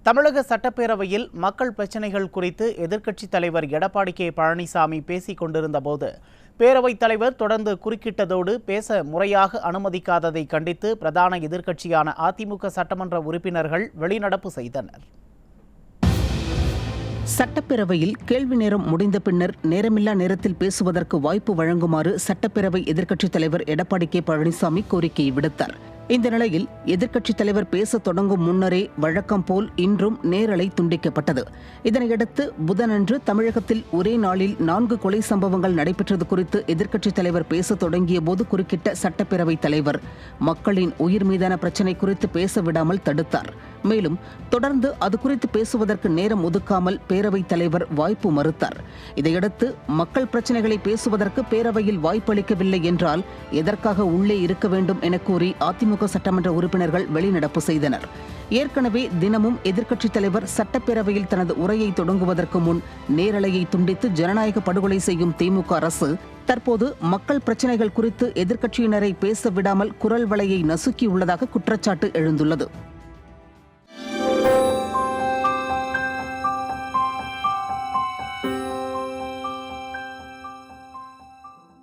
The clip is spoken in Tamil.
தமிழக சட்டப்பேரவையில் மக்கள் பிரச்சினைகள் குறித்து எதிர்க்கட்சித் தலைவர் எடப்பாடி கே பழனிசாமி பேசிக் கொண்டிருந்தபோது பேரவைத் தலைவர் தொடர்ந்து குறுக்கிட்டதோடு பேச முறையாக அனுமதிக்காததை கண்டித்து பிரதான எதிர்க்கட்சியான அதிமுக சட்டமன்ற உறுப்பினர்கள் வெளிநடப்பு செய்தனர். சட்டப்பேரவையில் கேள்வி நேரம் முடிந்த பின்னர் நேரமில்லா நேரத்தில் பேசுவதற்கு வாய்ப்பு வழங்குமாறு சட்டப்பேரவை எதிர்க்கட்சித் தலைவர் எடப்பாடி கே பழனிசாமி கோரிக்கை விடுத்தார். இந்த நிலையில் எதிர்க்கட்சித் தலைவர் பேச தொடங்கும் முன்னரே வழக்கம் போல் இன்றும் நேரலை துண்டிக்கப்பட்டது. இதனையடுத்து புதனன்று தமிழகத்தில் ஒரே நாளில் 4 கொலை சம்பவங்கள் நடைபெற்றது குறித்து எதிர்க்கட்சித் தலைவர் பேச தொடங்கிய போது குறுக்கிட்ட சட்டப்பேரவைத் தலைவர் மக்களின் உயிர் மீதான பிரச்சினை குறித்து பேச விடாமல் தடுத்தார். மேலும் தொடர்ந்து அது குறித்து பேசுவதற்கு நேரம் ஒதுக்காமல் பேரவைத் தலைவர் வாய்ப்பு மறுத்தார். இதையடுத்து மக்கள் பிரச்சினைகளை பேசுவதற்கு பேரவையில் வாய்ப்பளிக்கவில்லை என்றால் எதற்காக உள்ளே இருக்க வேண்டும் என கூறி அதிமுக சட்டமன்ற உறுப்பினர்கள் வெளிநடப்பு செய்தனர். ஏற்கனவே தினமும் எதிர்க்கட்சித் தலைவர் சட்டப்பேரவையில் தனது உரையை தொடங்குவதற்கு முன் நேரலையை துண்டித்து ஜனநாயக படுகொலை செய்யும் திமுக அரசு தற்போது மக்கள் பிரச்சினைகள் குறித்து எதிர்க்கட்சியினரை பேச விடாமல் குரல் வளையை நசுக்கியுள்ளதாக குற்றச்சாட்டு எழுந்துள்ளது.